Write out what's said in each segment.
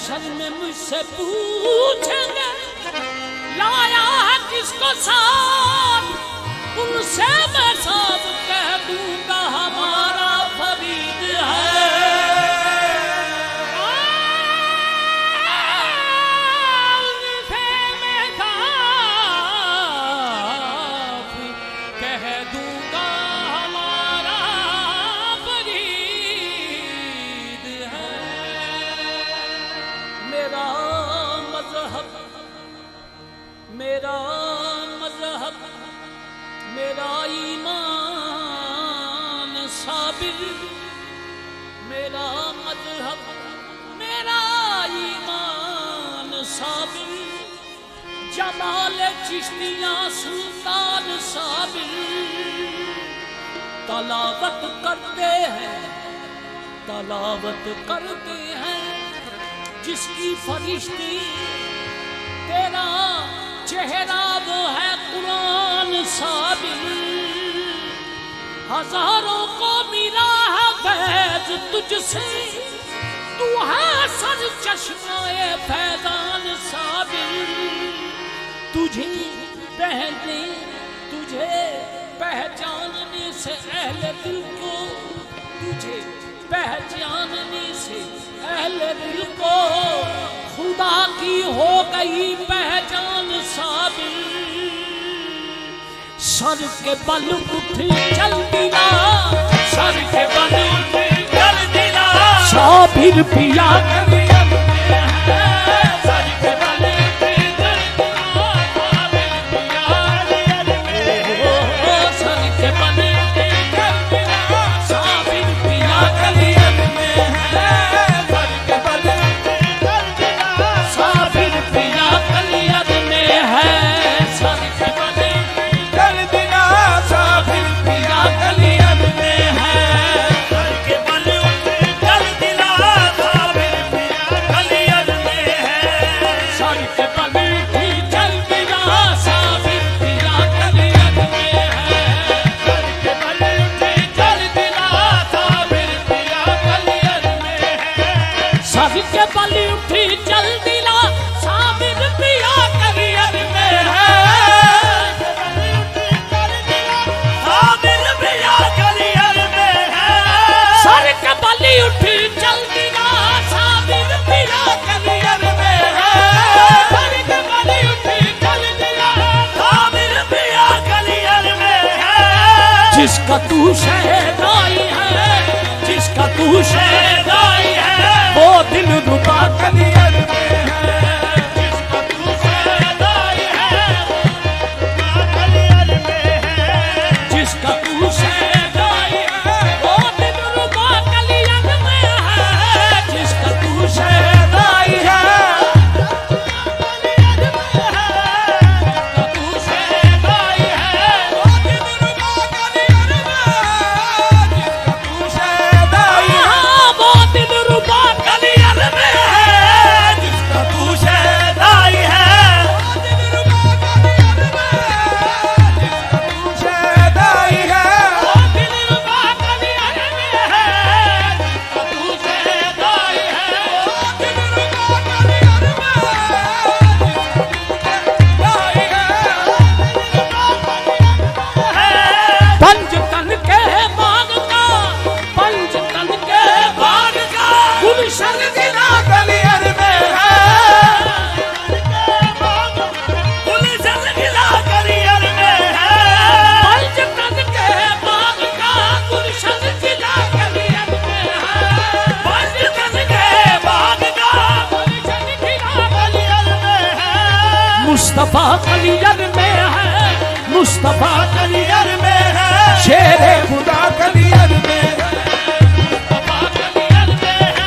महशर में मुझसे पूछेंगे लाया है किसको साथ, उनसे मैं सब कह दूंगा हमारा फरीद है। कह दूंगा हमारा फरीद है। मेरा मजहब मेरा ईमान साबिर, मेरा मजहब मेरा ईमान साबिर, जमाल चिश्तिया सुल्तान साबिर। तलावत करते हैं जिसकी फरिश्ती, तेरा चेहरा वो है कुरान साबिर। हजारों को मिला है फैज तुझसे, तू है सर चश्माए फैजान साबिर। तुझे पहचानने से अहले दिल को, तुझे पहचानने से अहले दिल को खुदा की हो गई पहचान साबिर। सर के बल उठी चल दिला, सर के बल उठी चल दिला, साबिर पिया जिसका तू शहदाई है, जिसका तू शहदाई है, वो दिल रुबा कलियर में है। जिसका तू शहदाई है, वो कलियर में है। जिसका तू शहदाई है, वो दिल रुबा कलियर में है। जिसका तू शहदाई है, मुस्तफा कलियर में है, मुस्तफा कलियर में है, शेरे खुदा कलियर में है। मुस्तफा कलियर में है,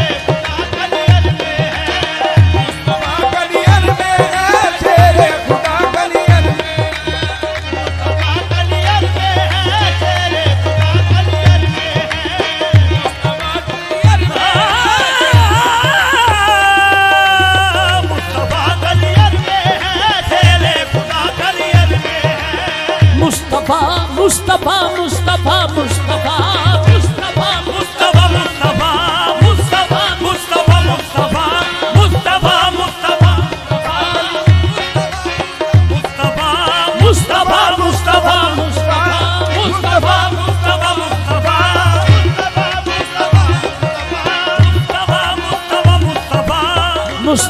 शेरे खुदा कलियर में है। मुस्तफा कलियर में है, शेरे खुदा कलियर में है। मुस्तफा कलियर में है, शेरे खुदा कलियर में है। मुस्तफा कलियर में है, मुस्तफा कलियर मुस्तफा मुस्तफा मुस्तफा मुस्तफा मुस्तफा मुस्तफा मुस्तफा मुस्तफा मुस्तफा मुस्तफा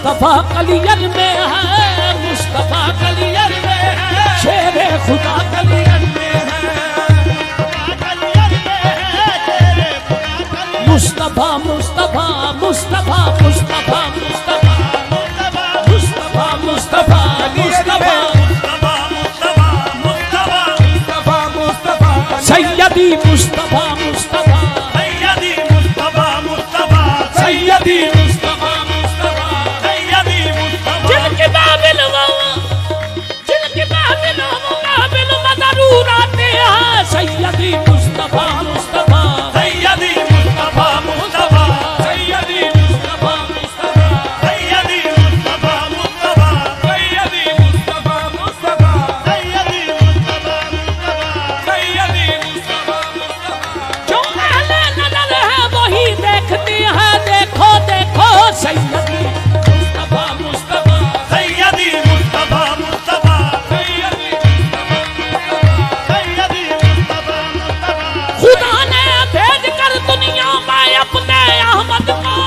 मुस्तफा कलियर में है, मुस्तफा कलियर में है, शेरे खुदा कलियर में है, मुस्तफा मुस्तफा मुस्तफा मुस्तफा मुस्तफा मुस्तफा मुस्तफा मुस्तफा सैयदी मुस्तफा मुस्तफा सैयदी मुस्तफा मुस्तफा सैयदी मुस्तफा मुस्तफा सैयदी मुस्तफा जिनके बाबिल मदरूर आते हैं सैयदी मुस्तफा मुस्तफा सैयदी मुस्तफा मुस्तफा सैयदी मुस्तफा मुस्तफा सैयदी मुस्तफा मुस्तफा सैयदी मुस्तफा मुस्तफा सैयदी मुस्तफा मुस्तफा सैयदी मुस्तफा मुस्तफा जो अहले नजर है वही देखते हैं, देखो देखो सैयदी मुस्तफा मुस्तफा सैयदी मुस्तफा मुस्तफा सैयदी सैयदी मुस्तफा मुस्तफा खुदा ने भेज कर दुनिया में अपने अहमद को,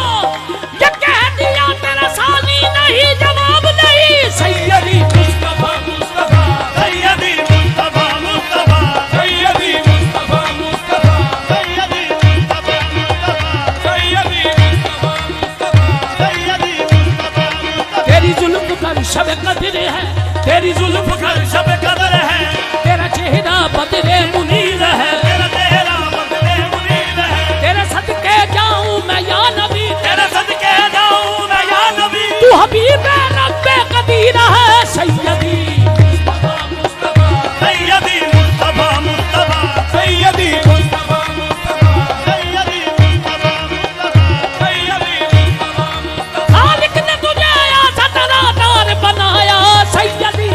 ये कह दिया तेरा सानी नहीं जवाब नहीं सैयदी मुस्तफा मुस्तफा सैयदी मुस्तफा मुस्तफा सैयदी मुस्तफा मुस्तफा सैयदी मुस्तफा मुस्तफा सैयदी मुस्तफा मुस्तफा सैयदी मुस्तफा मुस्तफा तेरी जुल्फ कर शब कदर है, तेरी जुल्फ कर शब कदर है, तेरा चेहरा बदरे मुनीर है, तेरा चेहरा बदरे मुनीर है, तेरे सदके जाऊं मैं या नबी, तेरे सदके जाऊं मैं या नबी, तू हबीब रब्बे कदीर है सैयदी मुस्तफा मुस्तफा सैयदी मुस्तफा मुस्तफा सैयदी मुस्तफा मुस्तफा सैयदी मुस्तफा मुस्तफा सैयदी मुस्तफा मुस्तफा खालिक ने तुझे आसतरादार बनाया सैयदी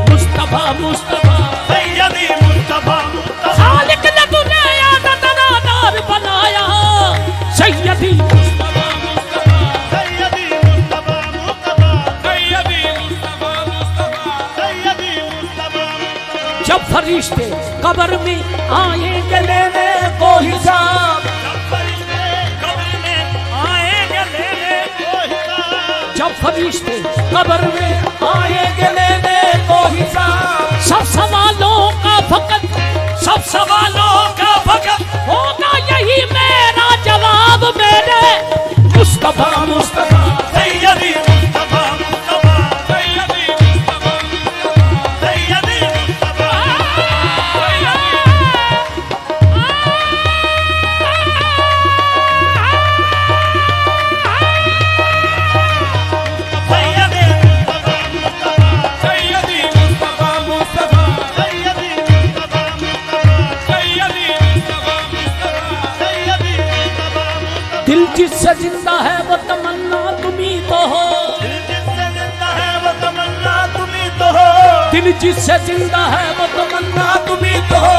मुस्तफा मुस्तफा सैयदी मुस्तफा मुस्तफा खालिक ने तुझे आसतरादार बनाया सैयदी मुस्तफा मुस्तफा सैयदी मुस्तफा मुस्तफा सैयदी मुस्तफा मुस्तफा सैयदी मुस्तफा मुस्तफा जब फरिश्ते कब्र में आएंगे लेने को हिसाब, जब फरिश्ते कब्र में आएंगे लेने को हिसाब, सब सवालों का फकत, सब सवालों का फकत होगा यही मेरा जवाब मेरे मुस्तफा मुस्तफा सैयदी मुस्तफा मुस्तफा सैयदी मुस्तफा मुस्तफा सैयदी मुस्तफा दिल जिससे जिंदा है वो तमन्ना तुम्ही तो हो, दिल जिससे जिंदा है वो तमन्ना तुम्ही तो हो,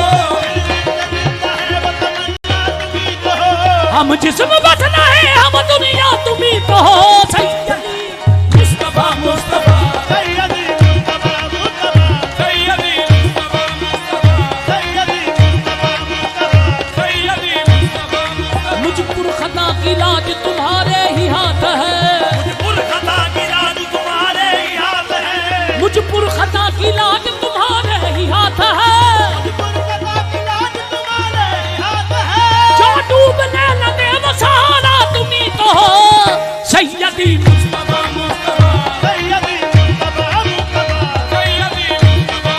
हम जिस्म बचना है हम दुनिया तुम्ही तो हो सैयदी मुस्तफा मुस्तफा सैयदी मुस्तफा मुस्तफा सैयदी मुस्तफा मुस्तफा सैयदी मुस्तफा मुस्तफा सैयदी मुस्तफा मुस्तफा मुझ पुरखता की लाज तुम्हारे ही हाथ है, मुझ पुरखता की लाज तुम्हारे ही हाथ है, मुझ पुरखता की लाज तुम्हारे ही हाथ है, मुझ पुरखता की लाज तुम्हारे ही हाथ है, जो डूबने न दे वो सहारा तुम्ही तो हो सैयदी मुस्तफा मुस्तफा सैयदी मुस्तफा मुस्तफा सैयदी मुस्तफा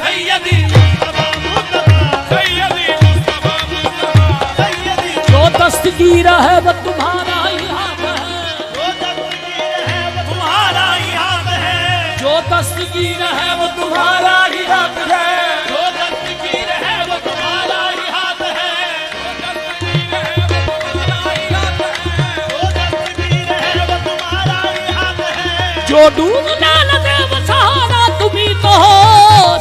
सैयदी मुस्तफा मुस्तफा सैयदी मुस्तफा मुस्तफा सैयदी जो दस्तगीर है वो तुम्हारा ही हाथ है, जो दस्तगीर है वो तुम्हारा ही हाथ है, जो दस्तगीर है वो तुम्हारा ही हाथ है, जो दस्तगीर है वो तुम्हारा ही हाथ है, जो दस्तगीर है वो तुम्हारा ही हाथ है, जो डूबना न दे वो सहारा तुम्ही तो हो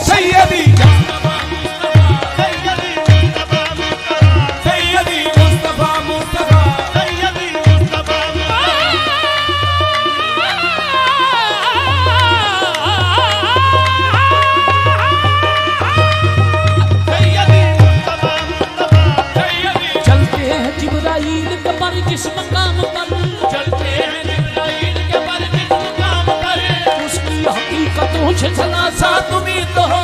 सैयदी मुस्तफा मुस्तफा सैयदी मुस्तफा मुस्तफा सैयदी मुस्तफा मुस्तफा सैयदी मुस्तफा मुस्तफा जिब्राइल के पर जिस मकाम पर चलते हैं जिब्राइल के पर जिस मकाम पर उसकी हकीकतों से सलासा तुम्ही तो हो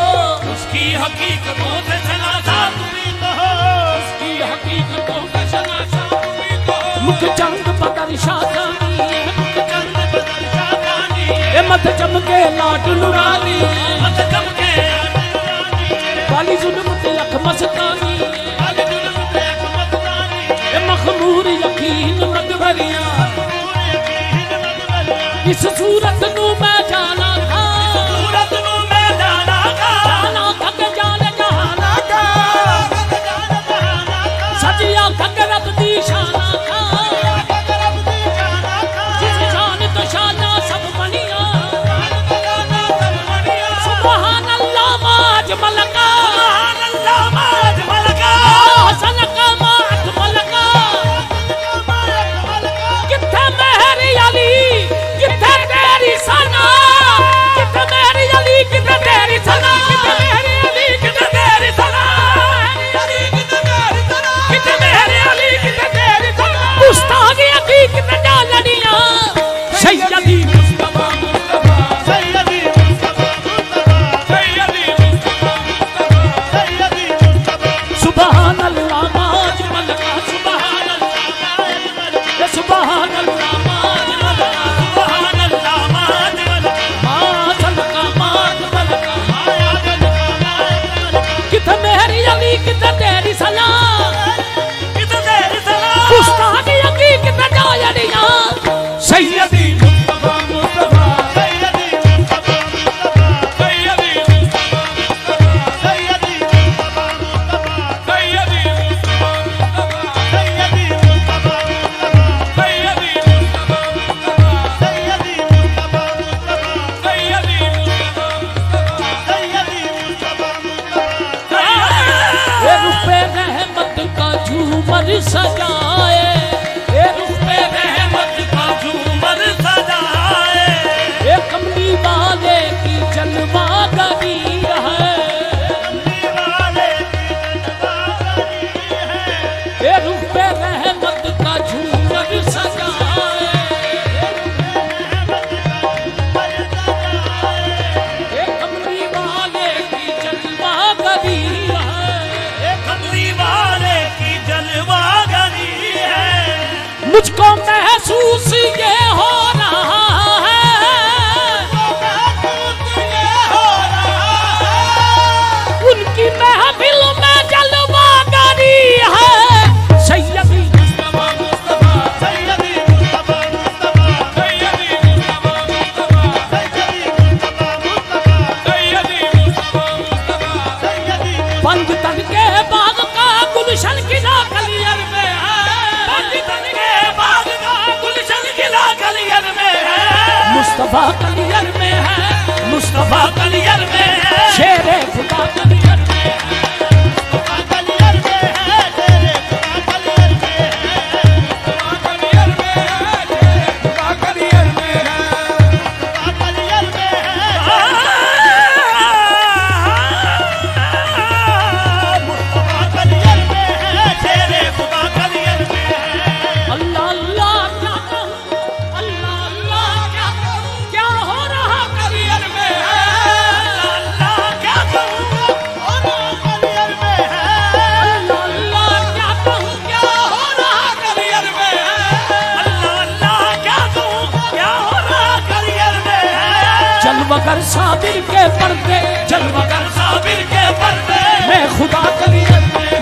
उसकी हकीकतों से सलासा तुम्ही तो हो उसकी हकीकतों से सलासा तुम्ही तो हो मुख चंद बदर शादानी मुख चंद बदर शादानी ए मत चमके लाट नुरानी मत चमके लाट नुरानी काली जुल्म ते अख मस्तानी मखमूर यकीन मदवरिया इस सूरत नू मैं जाना था सूरत नू मैं जाना था जाना थक जान जहाना का सजिया थक रब दी शाना का जिस शान तो शाना सब बनिया सुभान अल्लाह माज मलका सुभान अल्लाह माज मलका हसन का माज मलका सना कितना मेरी अली कितना तेरी सना कितना मेरी अली कितना तेरी सना कितना मेरी अली कितना तेरी सना मुस्तागी अली कितना डालनिया सैयदी मुस्तफा मुस्तफा सैयदी मुस्तफा मुस्तफा सैयदी मुस्तफा मुस्तफा सैयदी मुस्तफा सुभान अल्लाह माज मलका सुभान अल्लाह सुभान अल्लाह कितना तेरी सलाम कितना तेरी सलाम मुस्तागी अकी कितना डालनिया सैयदी मुस्तफा मुस्तफा सैयदी मुस्तफा मुस्तफा सैयदी मुस्तफा मुस्तफा सैयदी मुस्तफा मुस्तफा सैयदी मुस्तफा मुस्तफा सैयदी मुस्तफा मुस्तफा सैयदी मुस्तफा मुस्तफा सैयदी मुस्तफा मुस्तफा सैयदी मुस्तफा मुस्तफा सैयदी मुस्तफा मुस्तफा रुख पे रहमत का झूमर सजाए रुख पे रहमत का झूमर सजाए कमली वाले की जलवा गरी है कमली वाले की जलवा गरी है रुख पे रहमत का झूमर सजाए कमली वाले की जलवा गरी मुझको महसूस ये हो रहा है उनकी महफिल में जलवा गरी है सैयदी मुस्तफा मुस्तफा सैयदी मुस्तफा मुस्तफा सैयदी मुस्तफा मुस्तफा सैयदी मुस्तफा मुस्तफा सैयदी मुस्तफा मुस्तफा सैयदी बंद तन के बाग का गुलशन खिला कलियर में है मुस्तफा कलियर में है मुस्तफा कलियर में है शेरे खुदा कलियर में है मुस्तफा कलियर में है शेरे खुदा कलियर में है मुस्तफा कलियर में है शेरे खुदा कलियर में है मुस्तफा कलियर में है मुस्तफा कलियर में है शेरे खुदा कलियर में है अल्लाह अल्लाह क्या हो रहा कलियर में है अल्लाह क्या कहूँ हो रहा कलियर में है अल्लाह क्या कहूँ क्या हो रहा कलियर में है अल्लाह क्या कहूँ क्या हो रहा कलियर में है जलवगर साबिर के पर्दे जलवगर साबिर के पर्दे मैं खुदा कलियर में है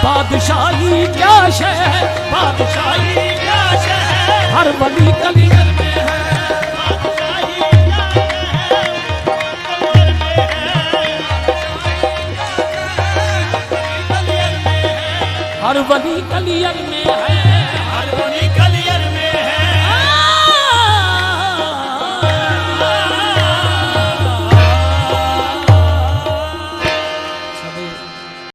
बादशाही क्या शह बादशाही क्या शह हर वली कलियर में है बादशाही हर वली कलियर में है